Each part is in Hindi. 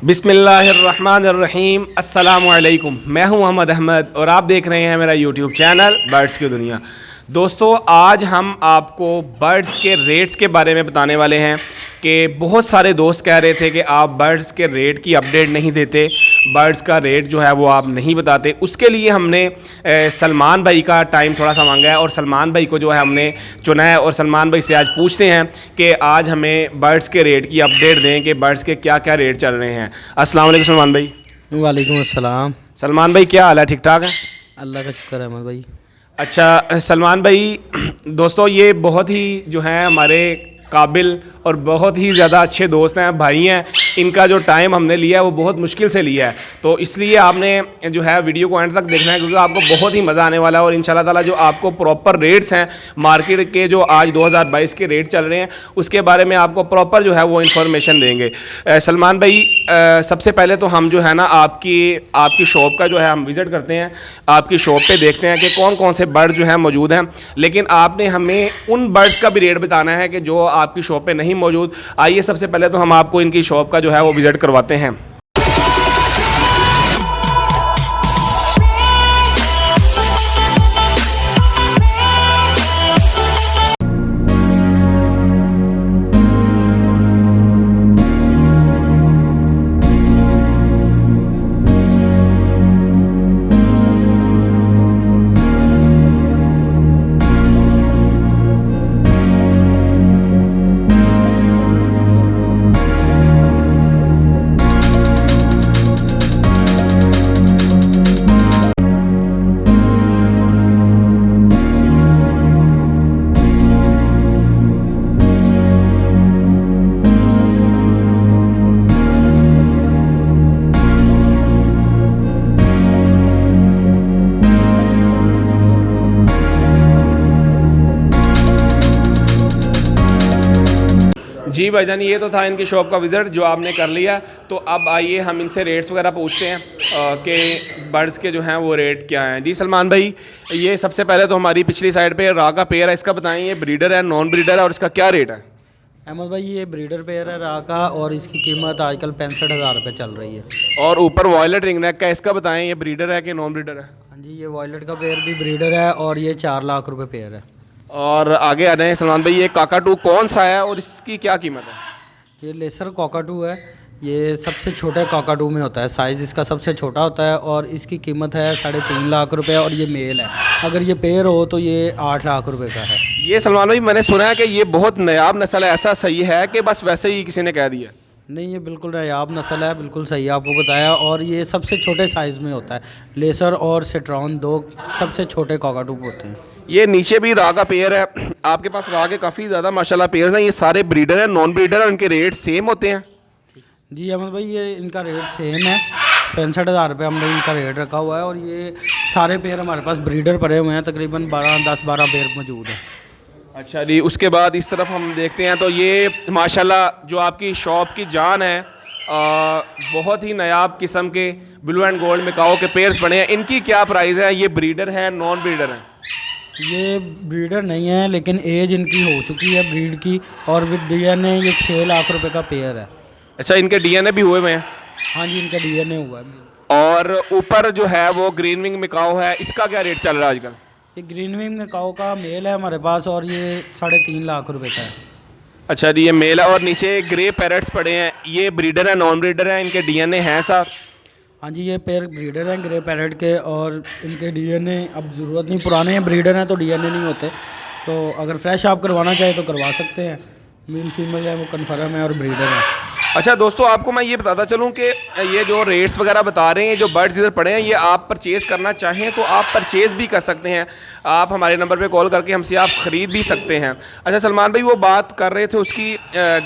बिस्मिल्लाहिर्रहमानिर्रहीम अस्सलामुअलैकुम। मैं हूं मोहम्मद अहमद और आप देख रहे हैं मेरा यूट्यूब चैनल बर्ड्स की दुनिया। दोस्तों, आज हम आपको बर्ड्स के रेट्स के बारे में बताने वाले हैं कि बहुत सारे दोस्त कह रहे थे कि आप बर्ड्स के रेट की अपडेट नहीं देते, बर्ड्स का रेट जो है वो आप नहीं बताते। उसके लिए हमने सलमान भाई का टाइम थोड़ा सा मांगा है और सलमान भाई को जो है हमने चुना है और सलमान भाई से आज पूछते हैं कि आज हमें बर्ड्स के रेट की अपडेट दें कि बर्ड्स के क्या क्या रेट चल रहे हैं। अस्सलाम वालेकुम सलमान भाई। वालेकुम अस्सलाम। सलमान भाई क्या हाल है, ठीक ठाक है? अल्लाह का शुक्र है अहमद भाई। अच्छा सलमान भाई, दोस्तों ये बहुत ही जो है हमारे काबिल और बहुत ही ज़्यादा अच्छे दोस्त हैं, भाई हैं। इनका जो टाइम हमने लिया है वो बहुत मुश्किल से लिया है, तो इसलिए आपने जो है वीडियो को एंड तक देखना है क्योंकि आपको बहुत ही मज़ा आने वाला है। और इंशाल्लाह ताला जो आपको प्रॉपर रेट्स हैं मार्केट के, जो आज 2022 के रेट चल रहे हैं, उसके बारे में आपको प्रॉपर जो है वो इन्फॉर्मेशन देंगे। सलमान भाई, सबसे पहले तो हम जो है ना आपकी शॉप का जो है हम विज़िट करते हैं, आपकी शॉप पे देखते हैं कि कौन कौन से बर्ड जो हैं मौजूद हैं। लेकिन आपने हमें उन बर्ड्स का भी रेट बताना है कि जो आपकी शॉप पे नहीं मौजूद। आइए सबसे पहले तो हम आपको इनकी शॉप का जो है वो विज़िट करवाते हैं। जी भाईजान, ये तो था इनकी शॉप का विज़िट जो आपने कर लिया। तो अब आइए हम इनसे रेट्स वगैरह पूछते हैं कि बर्ड्स के जो हैं वो रेट क्या हैं। जी सलमान भाई, ये सबसे पहले तो हमारी पिछली साइड पे रा का पेयर है, इसका बताएं ये ब्रीडर है नॉन ब्रीडर है और इसका क्या रेट है? अहमद भाई ये ब्रीडर पेयर है रा का और इसकी कीमत आजकल 65,000 रुपये चल रही है। और ऊपर वॉयलेट रिंग नेक का, इसका बताएं ये ब्रीडर है कि नॉन ब्रीडर है? हाँ जी, ये वॉयलेट का पेयर भी ब्रीडर है और ये 4 लाख रुपये पेयर है। और आगे आ जाए सलमान भाई, ये काकाटू कौन सा है और इसकी क्या कीमत है? ये लेसर कॉकाटू है, ये सबसे छोटे कॉकाटू में होता है, साइज़ इसका सबसे छोटा होता है और इसकी कीमत है 3.5 लाख रुपए और ये मेल है। अगर ये पेयर हो तो ये 8 लाख रुपए का है। ये सलमान भाई मैंने सुना है कि ये बहुत नायाब नस्ल है, ऐसा सही है कि बस वैसे ही किसी ने कह दिया? नहीं, ये बिल्कुल नायाब नस्ल है, बिल्कुल सही आपको बताया। और ये सबसे छोटे साइज़ में होता है, लेसर और सिट्रॉन दो सबसे छोटे कॉकाटू होते हैं। ये नीचे भी रा का पेयर है, आपके पास रा के काफ़ी ज़्यादा माशाल्लाह पेयर हैं। ये सारे ब्रीडर हैं नॉन ब्रीडर और इनके रेट सेम होते हैं? जी अहमद भाई, ये इनका रेट सेम है, 65,000 रुपये हमने इनका रेट रखा हुआ है। और ये सारे पेयर हमारे पास ब्रीडर पड़े हुए हैं, तकरीबन 10-12 पेयर मौजूद है। अच्छा जी, उसके बाद इस तरफ हम देखते हैं तो ये माशाल्लाह जो आपकी शॉप की जान है, बहुत ही नायाब किस्म के ब्लू एंड गोल्ड मिकाओ के पेयर्स बने हैं। इनकी क्या प्राइस है? ये ब्रीडर है नॉन ब्रीडर है? ये ब्रीडर नहीं है लेकिन एज इनकी हो चुकी है ब्रीड की और विद डीएनए ये 6 लाख रुपए का पेयर है। अच्छा, इनके डीएनए भी हुए हुए हैं? हाँ जी, इनका डीएनए हुआ है। और ऊपर जो है वो ग्रीन विंग मिकाओ है, इसका क्या रेट चल रहा है आजकल? ये ग्रीन विंग में काऊ का मेल है हमारे पास और ये 3.5 लाख रुपए का है। अच्छा जी, ये मेल है। और नीचे ग्रे पैरट्स पड़े हैं, ये ब्रीडर है नॉन ब्रीडर है? इनके डीएनए हैं साथ? हाँ जी, ये पेयर ब्रीडर हैं ग्रे पैरेट के और इनके डीएनए अब ज़रूरत नहीं, पुराने हैं ब्रीडर हैं तो डीएनए नहीं होते, तो अगर फ्रेश आप करवाना चाहें तो करवा सकते हैं। मेल फीमेल है वो कन्फर्म है और ब्रीडर है। अच्छा दोस्तों, आपको मैं ये बताता चलूँ कि ये जो रेट्स वगैरह बता रहे हैं, जो बर्ड्स इधर पड़े हैं, ये आप परचेज़ करना चाहें तो आप परचेज़ भी कर सकते हैं। आप हमारे नंबर पे कॉल करके हमसे आप ख़रीद भी सकते हैं। अच्छा सलमान भाई, वो बात कर रहे थे उसकी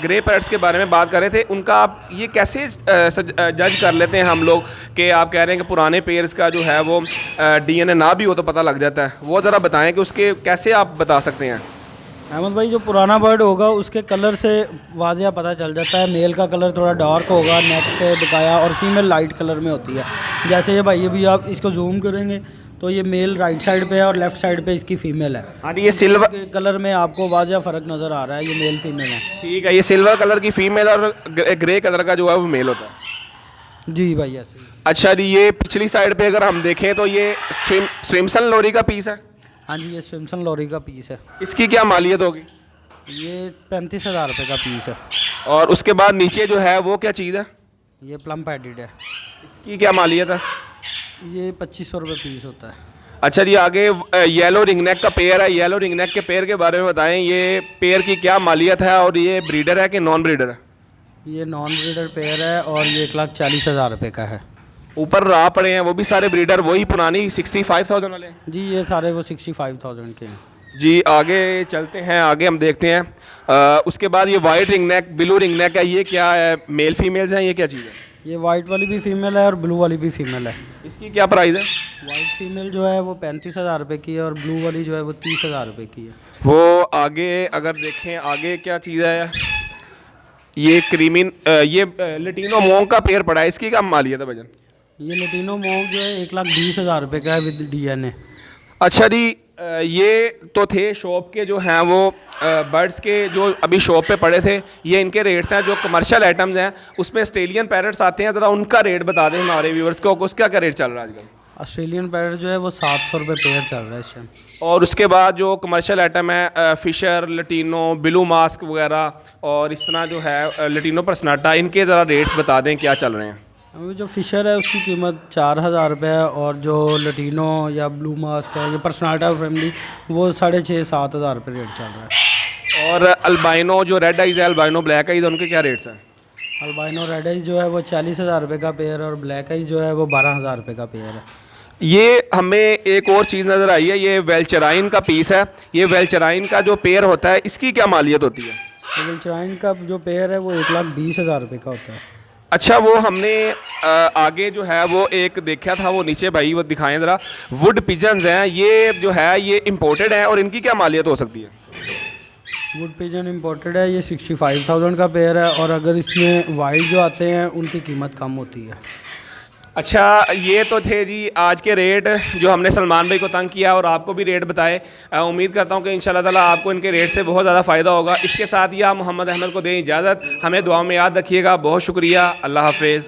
ग्रे पैरट्स के बारे में बात कर रहे थे, उनका आप ये कैसे जज कर लेते हैं हम लोग कि आप कह रहे हैं कि पुराने पेयर्स का जो है वो डीएनए ना भी हो तो पता लग जाता है, वो ज़रा बताएँ कि उसके कैसे आप बता सकते हैं? अहमद भाई, जो पुराना बर्ड होगा उसके कलर से वाज़िया पता चल जाता है। मेल का कलर थोड़ा डार्क होगा नेक से दिखाया और फीमेल लाइट कलर में होती है। जैसे ये भाई अभी आप इसको जूम करेंगे तो ये मेल राइट साइड पे है और लेफ्ट साइड पे इसकी फीमेल है। हाँ, ये सिल्वर कलर में आपको वाज़िया फ़र्क नज़र आ रहा है, ये मेल फीमेल है। ठीक है, ये सिल्वर कलर की फीमेल और ग्रे कलर का जो है वो मेल होता है। जी भाई ऐसे ही। अच्छा जी, ये पिछली साइड पे अगर हम देखें तो ये स्विमसन लोरी का पीस है। हाँ जी, ये सैमसंग लॉरी का पीस है। इसकी क्या मालियत होगी? ये 35,000 रुपये का पीस है। और उसके बाद नीचे जो है वो क्या चीज़ है? ये प्लम पैडिड है। इसकी क्या मालियत है? ये 2500 रुपये पीस होता है। अच्छा जी, आगे येलो रिंगनेक का पेयर है। येलो रिंगनेक के पेयर के बारे में बताएं, ये पेयर की क्या मालियत है और ये ब्रीडर है कि नॉन ब्रीडर है? ये नॉन ब्रीडर पेयर है और ये 1,40,000 रुपये का है। ऊपर राह पड़े हैं वो भी सारे ब्रीडर, वही पुरानी 65,000 वाले हैं। जी ये सारे वो 65,000 के हैं। जी आगे चलते हैं, आगे हम देखते हैं। उसके बाद ये वाइट रिंगनेक, ब्लू रिंगनेक है, ये क्या है? मेल फीमेल्स हैं, ये क्या चीज़ है? ये वाइट वाली भी फीमेल है और ब्लू वाली भी फीमेल है। इसकी क्या प्राइस है? वाइट फीमेल जो है वो 35,000 रुपये की है और ब्लू वाली जो है वो 30,000 रुपये की है। वो आगे अगर देखें, आगे क्या चीज़ है? ये क्रीमिन, ये लटीनो मोंग का पेयर पड़ा है, इसकी क्या मालियत है भजन? ये लटीनो मोंग जो है 1,20,000 रुपये का है विद DNA। अच्छा जी, ये तो थे शॉप के जो हैं वो बर्ड्स के जो अभी शॉप पे पड़े थे, ये इनके रेट्स हैं। जो कमर्शियल आइटम्स हैं उसमें ऑस्ट्रेलियन पैरट्स आते हैं, ज़रा उनका रेट बता दें हमारे व्यूवर्स को, उसका क्या रेट चल रहा है आजकल? ऑस्ट्रेलियन पैरट जो है वो 700 रुपये पेयर चल रहा है इस टाइम। और उसके बाद जो कमर्शियल आइटम है, फिशर, लटीनो, ब्लू मास्क वगैरह और इस तरह जो है लटीनो पर्सनाटा, इनके ज़रा रेट्स बता दें क्या चल रहे हैं? अभी जो फिशर है उसकी कीमत 4,000 रुपये है और जो लटीनो या ब्लू मास्क है या पर्सनाटा फैमिली वो 6,500-7,000 रुपये रेट चल रहा है। और अल्बाइनो जो रेड आइज़ है, अल्बाइनो ब्लैक आइज़, उनके क्या रेट्स हैं? अल्बाइनो रेड आइज जो है वो 40,000 रुपये का पेयर और ब्लैक आइज जो है वो 12,000 रुपये का पेयर है। ये हमें एक और चीज़ नज़र आई है, ये वेल्चराइन का पीस है। ये वेल्चराइन का जो पेयर होता है, इसकी क्या मालियत होती है? विल्चराइन का जो पेयर है वो 1,20,000 रुपये का होता है। अच्छा, वो हमने आगे जो है वो एक देखा था, वो नीचे भाई वो दिखाएं ज़रा। वुड पिजन्स हैं, ये जो है ये इम्पोर्टेड है और इनकी क्या मालियत हो सकती है? वुड पिजन इम्पोर्टेड है, ये 65,000 का पेयर है और अगर इसमें वाइट जो आते हैं उनकी कीमत कम होती है। अच्छा, ये तो थे जी आज के रेट जो हमने सलमान भाई को तंग किया और आपको भी रेट बताए। उम्मीद करता हूँ कि इंशाल्लाह ताला आपको इनके रेट से बहुत ज़्यादा फ़ायदा होगा। इसके साथ ही आप मोहम्मद अहमद को दें इजाज़त। हमें दुआ में याद रखिएगा। बहुत शुक्रिया। अल्लाह हाफिज़।